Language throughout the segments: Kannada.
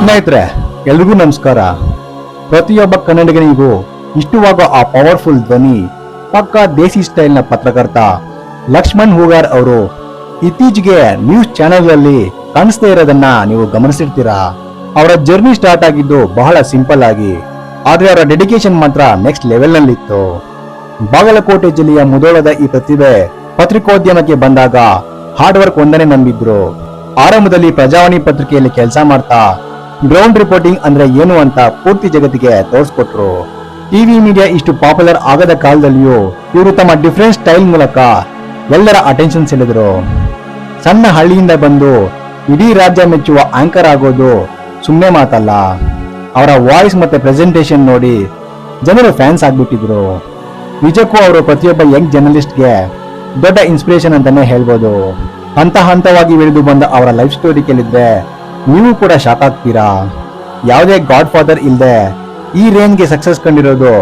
ಸ್ನೇಹಿತರೆ, ಎಲ್ರಿಗೂ ನಮಸ್ಕಾರ. ಪ್ರತಿಯೊಬ್ಬ ಕನ್ನಡಿಗನಿಗೂ ಇಷ್ಟವಾಗೋ ಆ ಪವರ್ಫುಲ್ ಧ್ವನಿ ಪಕ್ಕಾ ದೇಸಿ ಸ್ಟೈಲ್ ನ ಪತ್ರಕರ್ತ ಲಕ್ಷ್ಮಣ್ ಹೂಗಾರ್ ಅವರು ಇತ್ತೀಚೆಗೆ ನ್ಯೂಸ್ ಚಾನೆಲ್ಗಳಲ್ಲಿ ಕಾಣಿಸ್ತಾ ಇರೋದನ್ನ ನೀವು ಗಮನಿಸಿರ್ತೀರಾ. ಅವರ ಜರ್ನಿ ಸ್ಟಾರ್ಟ್ ಆಗಿದ್ದು ಬಹಳ ಸಿಂಪಲ್ ಆಗಿ, ಆದ್ರೆ ಅವರ ಡೆಡಿಕೇಶನ್ ಮಾತ್ರ ನೆಕ್ಸ್ಟ್ ಲೆವೆಲ್ ನಲ್ಲಿತ್ತು. ಬಾಗಲಕೋಟೆ ಜಿಲ್ಲೆಯ ಮುಧೋಳದ ಈ ಪ್ರತಿಭೆ ಪತ್ರಿಕೋದ್ಯಮಕ್ಕೆ ಬಂದಾಗ ಹಾರ್ಡ್ ವರ್ಕ್ ಒಂದನೇ ನಂಬಿದ್ರು. ಆರಂಭದಲ್ಲಿ ಪ್ರಜಾವಾಣಿ ಪತ್ರಿಕೆಯಲ್ಲಿ ಕೆಲಸ ಮಾಡ್ತಾ ಗ್ರೌಂಡ್ ರಿಪೋರ್ಟಿಂಗ್ ಅಂದ್ರೆ ಏನು ಅಂತ ಪೂರ್ತಿ ಜಗತ್ತಿಗೆ ತೋರಿಸ್ಕೊಟ್ರು. ಟಿವಿ ಮೀಡಿಯಾ ಇಷ್ಟು ಪಾಪ್ಯುಲರ್ ಆಗದ ಕಾಲದಲ್ಲಿಯೂ ಇವರು ತಮ್ಮ ಡಿಫರೆಂಟ್ ಸ್ಟೈಲ್ ಮೂಲಕ ಎಲ್ಲರ ಅಟೆನ್ಷನ್ ಸೆಳೆದ್ರು. ಸಣ್ಣ ಹಳ್ಳಿಯಿಂದ ಬಂದು ಇಡೀ ರಾಜ್ಯ ಮೆಚ್ಚುವ ಆಂಕರ್ ಆಗೋದು ಸುಮ್ಮನೆ ಮಾತಲ್ಲ. ಅವರ ವಾಯ್ಸ್ ಮತ್ತೆ ಪ್ರೆಸೆಂಟೇಶನ್ ನೋಡಿ ಜನರು ಫ್ಯಾನ್ಸ್ ಆಗ್ಬಿಟ್ಟಿದ್ರು. ನಿಜಕ್ಕೂ ಅವರು ಪ್ರತಿಯೊಬ್ಬ ಯಂಗ್ ಜರ್ನಲಿಸ್ಟ್ಗೆ ದೊಡ್ಡ ಇನ್ಸ್ಪಿರೇಷನ್ ಅಂತಾನೆ ಹೇಳ್ಬೋದು. ಹಂತ ಹಂತವಾಗಿ ಬೆಳೆದು ಬಂದ ಅವರ ಲೈಫ್ ಸ್ಟೋರಿ ಕೇಳಿದ್ರೆ ನೀವು ಕೂಡ ಶಾಕ್ ಆಗ್ತೀರಾ. ಯಾವುದೇ ಗಾಡ್ ಫಾದರ್ ಇಲ್ಲದೆ ಈ ರೇಂಜ್ಗೆ ಸಕ್ಸಸ್ ಕಂಡಿರೋದು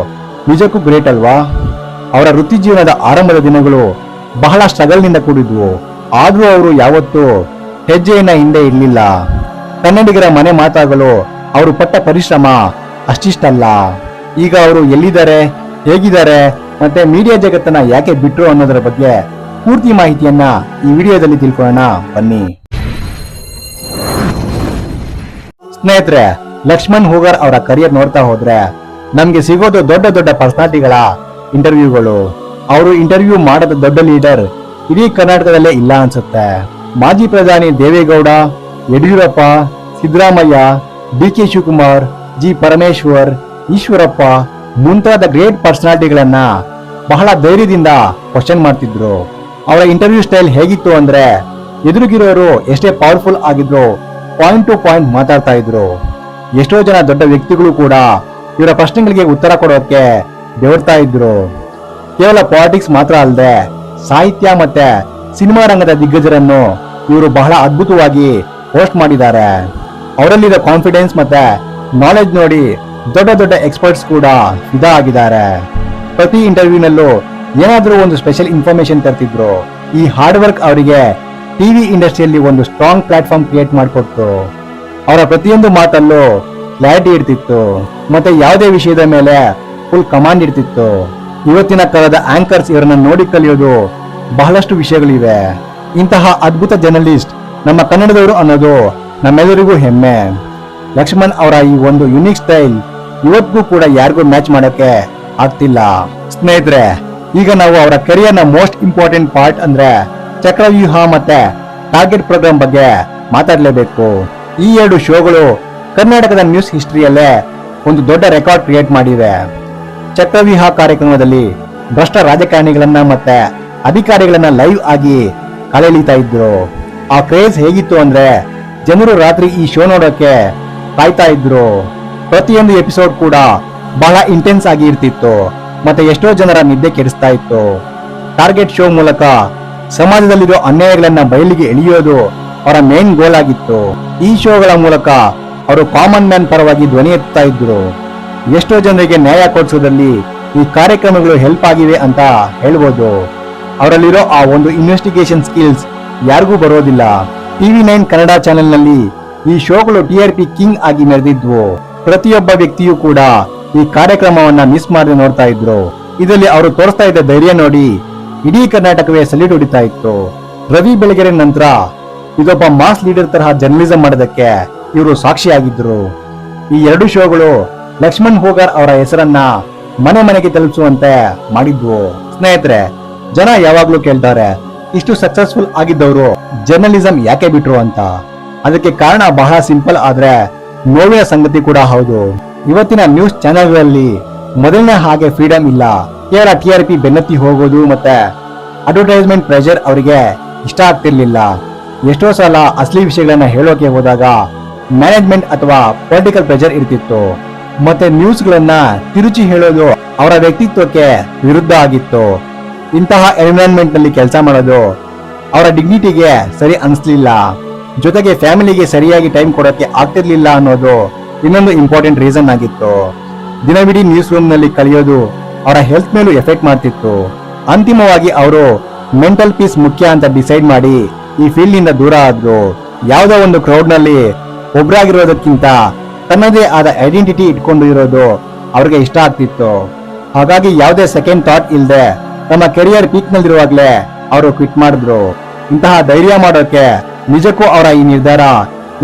ನಿಜಕ್ಕೂ ಗ್ರೇಟ್ ಅಲ್ವಾ. ಅವರ ವೃತ್ತಿ ಜೀವನದ ಆರಂಭದ ದಿನಗಳು ಬಹಳ ಸ್ಟ್ರಗಲ್ ನಿಂದ ಕೂಡಿದ್ವು. ಆದ್ರೂ ಅವರು ಯಾವತ್ತೂ ಹೆಜ್ಜೆಯನ್ನ ಹಿಂದೆ ಇರಲಿಲ್ಲ. ಕನ್ನಡಿಗರ ಮನೆ ಮಾತಾಗಲು ಅವರು ಪಟ್ಟ ಪರಿಶ್ರಮ ಅಷ್ಟಿಷ್ಟಲ್ಲ. ಈಗ ಅವರು ಎಲ್ಲಿದ್ದಾರೆ, ಹೇಗಿದ್ದಾರೆ, ಮತ್ತೆ ಮೀಡಿಯಾ ಜಗತ್ತನ್ನ ಯಾಕೆ ಬಿಟ್ರು ಅನ್ನೋದರ ಬಗ್ಗೆ ಪೂರ್ತಿ ಮಾಹಿತಿಯನ್ನ ಈ ವಿಡಿಯೋದಲ್ಲಿ ತಿಳ್ಕೊಳ್ಳೋಣ ಬನ್ನಿ. ಸ್ನೇಹಿತರೆ, ಲಕ್ಷ್ಮಣ್ ಹೂಗಾರ್ ಅವರ ಕರಿಯರ್ ನೋಡ್ತಾ ಹೋದ್ರೆ ನಮ್ಗೆ ಸಿಗೋದು ದೊಡ್ಡ ದೊಡ್ಡ ಪರ್ಸನಾಲಿಟಿಗಳ ಇಂಟರ್ವ್ಯೂಗಳು. ಅವರು ಇಂಟರ್ವ್ಯೂ ಮಾಡದ ದೊಡ್ಡ ಲೀಡರ್ ಇಡೀ ಕರ್ನಾಟಕದಲ್ಲೇ ಇಲ್ಲ ಅನ್ಸುತ್ತೆ. ಮಾಜಿ ಪ್ರಧಾನಿ ದೇವೇಗೌಡ, ಯಡಿಯೂರಪ್ಪ, ಸಿದ್ದರಾಮಯ್ಯ, ಡಿ.ಕೆ. ಶಿವಕುಮಾರ್, ಜಿ. ಪರಮೇಶ್ವರ್, ಈಶ್ವರಪ್ಪ ಮುಂತಾದ ಗ್ರೇಟ್ ಪರ್ಸನಾಲಿಟಿಗಳನ್ನ ಬಹಳ ಧೈರ್ಯದಿಂದ ಕ್ವಶನ್ ಮಾಡ್ತಿದ್ರು. ಅವರ ಇಂಟರ್ವ್ಯೂ ಸ್ಟೈಲ್ ಹೇಗಿತ್ತು ಅಂದ್ರೆ ಎದುರುಗಿರೋರು ಎಷ್ಟೇ ಪವರ್ಫುಲ್ ಆಗಿದ್ರು ಪಾಯಿಂಟ್ ಟು ಪಾಯಿಂಟ್ ಮಾತಾಡ್ತಾ ಇದ್ರು. ಎಷ್ಟೋ ಜನ ದೊಡ್ಡ ವ್ಯಕ್ತಿಗಳು ಕೂಡ ಇವರ ಪ್ರಶ್ನೆಗಳಿಗೆ ಉತ್ತರ ಕೊಡೋಕೆ ಬೆವರ್ತಾ ಇದ್ರು. ಕೇವಲ ಪಾಲಿಟಿಕ್ಸ್ ಮಾತ್ರ ಅಲ್ಲದೆ ಸಾಹಿತ್ಯ ಮತ್ತೆ ಸಿನಿಮಾ ರಂಗದ ದಿಗ್ಗಜರನ್ನು ಇವರು ಬಹಳ ಅದ್ಭುತವಾಗಿ ಹೋಸ್ಟ್ ಮಾಡಿದ್ದಾರೆ. ಅವರಲ್ಲಿರೋ ಕಾನ್ಫಿಡೆನ್ಸ್ ಮತ್ತೆ ನಾಲೆಜ್ ನೋಡಿ ದೊಡ್ಡ ದೊಡ್ಡ ಎಕ್ಸ್ಪರ್ಟ್ಸ್ ಕೂಡ ಫಿದಾ ಆಗಿದ್ದಾರೆ. ಪ್ರತಿ ಇಂಟರ್ವ್ಯೂನಲ್ಲೂ ಏನಾದ್ರೂ ಒಂದು ಸ್ಪೆಷಲ್ ಇನ್ಫಾರ್ಮೇಶನ್ ತರ್ತಿದ್ರು. ಈ ಹಾರ್ಡ್ ವರ್ಕ್ ಅವರಿಗೆ ಟಿವಿ ಇಂಡಸ್ಟ್ರಿಯಲ್ಲಿ ಒಂದು ಸ್ಟ್ರಾಂಗ್ ಪ್ಲಾಟ್ಫಾರ್ಮ್ ಕ್ರಿಯೇಟ್ ಮಾಡಿಕೊಡ್ತು. ಅವರ ಪ್ರತಿಯೊಂದು ಮಾತಲ್ಲೂ ಕ್ಲಾರಿಟಿ ಇರ್ತಿತ್ತು ಮತ್ತೆ ಯಾವುದೇ ವಿಷಯದ ಮೇಲೆ ಫುಲ್ ಕಮಾಂಡ್ ಇರ್ತಿತ್ತು. ಇವತ್ತಿನ ಕಾಲದ ಆಂಕರ್ಸ್ ಇವರನ್ನ ನೋಡಿ ಕಲಿಯೋದು ಬಹಳಷ್ಟು ವಿಷಯಗಳಿವೆ. ಇಂತಹ ಅದ್ಭುತ ಜರ್ನಲಿಸ್ಟ್ ನಮ್ಮ ಕನ್ನಡದವರು ಅನ್ನೋದು ನಮ್ಮೆಲ್ಲರಿಗೂ ಹೆಮ್ಮೆ. ಲಕ್ಷ್ಮಣ್ ಅವರ ಈ ಒಂದು ಯುನಿಕ್ ಸ್ಟೈಲ್ ಇವತ್ತಿಗೂ ಕೂಡ ಯಾರಿಗೂ ಮ್ಯಾಚ್ ಮಾಡೋಕೆ ಆಗ್ತಿಲ್ಲ. ಸ್ನೇಹಿತರೆ, ಈಗ ನಾವು ಅವರ ಕೆರಿಯರ್ನ ಮೋಸ್ಟ್ ಇಂಪಾರ್ಟೆಂಟ್ ಪಾರ್ಟ್ ಅಂದ್ರೆ ಚಕ್ರವ್ಯೂಹ ಮತ್ತೆ ಟಾರ್ಗೆಟ್ ಪ್ರೋಗ್ರಾಮ್ ಬಗ್ಗೆ ಮಾತಾಡಲೇಬೇಕು. ಈ ಎರಡು ಶೋಗಳು ಕರ್ನಾಟಕದ ನ್ಯೂಸ್ ಹಿಸ್ಟರಿಯಲ್ಲೇ ಒಂದು ದೊಡ್ಡ ರೆಕಾರ್ಡ್ ಕ್ರಿಯೇಟ್ ಮಾಡಿವೆ. ಚಕ್ರವ್ಯೂಹ ಕಾರ್ಯಕ್ರಮದಲ್ಲಿ ಭ್ರಷ್ಟ ರಾಜಕಾರಣಿಗಳನ್ನ ಮತ್ತೆ ಅಧಿಕಾರಿಗಳನ್ನ ಲೈವ್ ಆಗಿ ಕಳೆಯಲಿತಾ ಇದ್ರು. ಆ ಕ್ರೇಜ್ ಹೇಗಿತ್ತು ಅಂದ್ರೆ ಜನರು ರಾತ್ರಿ ಈ ಶೋ ನೋಡೋಕೆ ಕಾಯ್ತಾ ಇದ್ರು. ಪ್ರತಿಯೊಂದು ಎಪಿಸೋಡ್ ಕೂಡ ಬಹಳ ಇಂಟೆನ್ಸ್ ಆಗಿ ಇರ್ತಿತ್ತು ಮತ್ತೆ ಎಷ್ಟೋ ಜನರ ನಿದ್ದೆ ಕೆಡಿಸ್ತಾ ಇತ್ತು. ಟಾರ್ಗೆಟ್ ಶೋ ಮೂಲಕ ಸಮಾಜದಲ್ಲಿರೋ ಅನ್ಯಾಯಗಳನ್ನ ಬಯಲಿಗೆ ಎಳೆಯೋದು ಅವರ ಮೇನ್ ಗೋಲ್ ಆಗಿತ್ತು. ಈ ಶೋಗಳ ಮೂಲಕ ಅವರು ಕಾಮನ್ ಮ್ಯಾನ್ ಪರವಾಗಿ ಧ್ವನಿ ಎತ್ತಾ ಇದ್ರು. ಎಷ್ಟೋ ಜನರಿಗೆ ನ್ಯಾಯ ಕೊಡಿಸೋದ್ರಲ್ಲಿ ಈ ಕಾರ್ಯಕ್ರಮಗಳು ಹೆಲ್ಪ್ ಆಗಿವೆ ಅಂತ ಹೇಳ್ಬೋದು. ಅವರಲ್ಲಿರೋ ಆ ಒಂದು ಇನ್ವೆಸ್ಟಿಗೇಷನ್ ಸ್ಕಿಲ್ಸ್ ಯಾರಿಗೂ ಬರೋದಿಲ್ಲ. TV9 ಕನ್ನಡ ಚಾನೆಲ್ ನಲ್ಲಿ ಈ ಶೋಗಳು TRP ಕಿಂಗ್ ಆಗಿ ಮೆರೆದಿದ್ವು. ಪ್ರತಿಯೊಬ್ಬ ವ್ಯಕ್ತಿಯೂ ಕೂಡ ಈ ಕಾರ್ಯಕ್ರಮವನ್ನ ಮಿಸ್ ಮಾಡದೆ ನೋಡ್ತಾ ಇದ್ರು. ಇದರಲ್ಲಿ ಅವರು ತೋರಿಸ್ತಾ ಇದ್ದ ಧೈರ್ಯ ನೋಡಿ ಇಡೀ ಕರ್ನಾಟಕವೇ ಸಲ್ಯೂಟ್ ಹೊಡಿತಾ ಇತ್ತು. ರವಿ ಬೆಳಗೆರೆ ನಂತರ ಇದೊಬ್ಬ ಮಾಸ್ ಲೀಡರ್ ತರಹ ಜರ್ನಲಿಸಂ ಮಾಡೋದಕ್ಕೆ ಇವರು ಸಾಕ್ಷಿಯಾಗಿದ್ರು. ಈ ಎರಡು ಶೋಗಳು ಲಕ್ಷ್ಮಣ್ ಹೂಗಾರ್ ಅವರ ಹೆಸರನ್ನ ಮನೆ ಮನೆಗೆ ತಲುಪಿಸುವಂತೆ ಮಾಡಿದ್ವು. ಸ್ನೇಹಿತರೆ, ಜನ ಯಾವಾಗ್ಲೂ ಕೇಳ್ತಾರೆ ಇಷ್ಟು ಸಕ್ಸಸ್ಫುಲ್ ಆಗಿದ್ದವರು ಜರ್ನಲಿಸಂ ಯಾಕೆ ಬಿಟ್ರು ಅಂತ. ಅದಕ್ಕೆ ಕಾರಣ ಬಹಳ ಸಿಂಪಲ್ ಆದ್ರೆ ನೋವಿನ ಸಂಗತಿ ಕೂಡ ಹೌದು. ಇವತ್ತಿನ ನ್ಯೂಸ್ ಚಾನೆಲ್ಗಳಲ್ಲಿ ಮೊದಲನೇ ಹಾಗೆ ಫ್ರೀಡಮ್ ಇಲ್ಲ. ಕೇವಲ TRP ಬೆನ್ನತ್ತಿ ಹೋಗೋದು ಮತ್ತೆ ಅಡ್ವರ್ಟೈಸ್ಮೆಂಟ್ ಪ್ರೆಷರ್ ಅವರಿಗೆ ಇಷ್ಟ ಆಗ್ತಿರ್ಲಿಲ್ಲ. ಎಷ್ಟೋ ಸಲ ಅಸಲಿ ವಿಷಯಗಳನ್ನ ಹೇಳೋಕೆ ಹೋದಾಗ ಮ್ಯಾನೇಜ್ಮೆಂಟ್ ಅಥವಾ ಪೊಲಿಟಿಕಲ್ ಪ್ರೆಷರ್ ಇರ್ತಿತ್ತು. ಮತ್ತೆ ನ್ಯೂಸ್ ಗಳನ್ನ ತಿರುಚಿ ಹೇಳೋದು ಅವರ ವ್ಯಕ್ತಿತ್ವಕ್ಕೆ ವಿರುದ್ಧ ಆಗಿತ್ತು. ಇಂತಹ ಎನ್ವಿರಾನ್ಮೆಂಟ್ ನಲ್ಲಿ ಕೆಲಸ ಮಾಡೋದು ಅವರ ಡಿಗ್ನಿಟಿಗೆ ಸರಿ ಅನಿಸ್ಲಿಲ್ಲ. ಜೊತೆಗೆ ಫ್ಯಾಮಿಲಿಗೆ ಸರಿಯಾಗಿ ಟೈಮ್ ಕೊಡೋಕೆ ಆಗ್ತಿರ್ಲಿಲ್ಲ ಅನ್ನೋದು ಇನ್ನೊಂದು ಇಂಪಾರ್ಟೆಂಟ್ ರೀಸನ್ ಆಗಿತ್ತು. ದಿನವಿಡೀ ನ್ಯೂಸ್ ರೂಮ್ ನಲ್ಲಿ ಕಳೆಯೋದು ಅವರ ಹೆಲ್ತ್ ಮೇಲೂ ಎಫೆಕ್ಟ್ ಮಾಡ್ತಿತ್ತು. ಅಂತಿಮವಾಗಿ ಅವರು ಮೆಂಟಲ್ ಪೀಸ್ ಮುಖ್ಯ ಅಂತ ಡಿಸೈಡ್ ಮಾಡಿ ಈ ಫೀಲ್ಡ್ ನಿಂದ ದೂರ ಆದ್ರು. ಯಾವುದೋ ಒಂದು ಕ್ರೌಡ್ ನಲ್ಲಿ ಒಬ್ರಾಗಿರೋದಕ್ಕಿಂತ ತನ್ನದೇ ಆದ ಐಡೆಂಟಿಟಿ ಇಟ್ಕೊಂಡು ಇರೋದು ಅವ್ರಿಗೆ ಇಷ್ಟ ಆಗ್ತಿತ್ತು. ಹಾಗಾಗಿ ಯಾವುದೇ ಸೆಕೆಂಡ್ ಥಾಟ್ ಇಲ್ಲದೆ ತಮ್ಮ ಕೆರಿಯರ್ ಪೀಕ್ ನಲ್ಲಿರುವಾಗ್ಲೇ ಅವರು ಕ್ವಿಟ್ ಮಾಡಿದ್ರು. ಇಂತಹ ಧೈರ್ಯ ಮಾಡೋಕೆ ನಿಜಕ್ಕೂ ಅವರ ಈ ನಿರ್ಧಾರ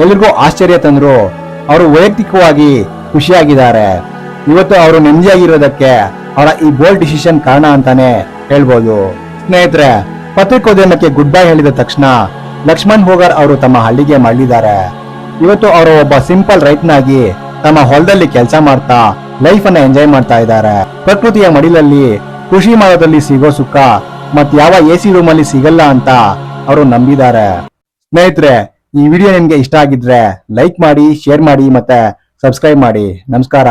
ಎಲ್ರಿಗೂ ಆಶ್ಚರ್ಯ ತಂದ್ರು. ಅವರು ವೈಯಕ್ತಿಕವಾಗಿ ಖುಷಿಯಾಗಿದ್ದಾರೆ. ಇವತ್ತು ಅವರು ನೆಮ್ಮದಿಯಾಗಿರೋದಕ್ಕೆ ಅವರ ಈ ಬೋಲ್ಡ್ ಡಿಸಿಷನ್ ಕಾರಣ ಅಂತಾನೆ ಹೇಳ್ಬೋದು. ಸ್ನೇಹಿತರೆ, ಪತ್ರಿಕೋದ್ಯಮಕ್ಕೆ ಗುಡ್ ಬೈ ಹೇಳಿದ ತಕ್ಷಣ ಲಕ್ಷ್ಮಣ್ ಹೋಗರ್ ಅವರು ತಮ್ಮ ಹಳ್ಳಿಗೆ ಮರಳಿದ್ದಾರೆ. ಇವತ್ತು ಅವರು ಒಬ್ಬ ಸಿಂಪಲ್ ರೈತನಾಗಿ ತಮ್ಮ ಹೊಲದಲ್ಲಿ ಕೆಲಸ ಮಾಡ್ತಾ ಲೈಫ್ ಅನ್ನ ಎಂಜಾಯ್ ಮಾಡ್ತಾ ಇದ್ದಾರೆ. ಪ್ರಕೃತಿಯ ಮಡಿಲಲ್ಲಿ ಕೃಷಿ ಮಾಡೋದ್ರಲ್ಲಿ ಸಿಗೋ ಸುಖ ಮತ್ ಯಾವ AC ರೂಮ್ ಅಲ್ಲಿ ಸಿಗಲ್ಲ ಅಂತ ಅವರು ನಂಬಿದ್ದಾರೆ. ಸ್ನೇಹಿತರೆ, ಈ ವಿಡಿಯೋ ನಿಮ್ಗೆ ಇಷ್ಟ ಆಗಿದ್ರೆ ಲೈಕ್ ಮಾಡಿ, ಶೇರ್ ಮಾಡಿ ಮತ್ತೆ ಸಬ್ಸ್ಕ್ರೈಬ್ ಮಾಡಿ. ನಮಸ್ಕಾರ.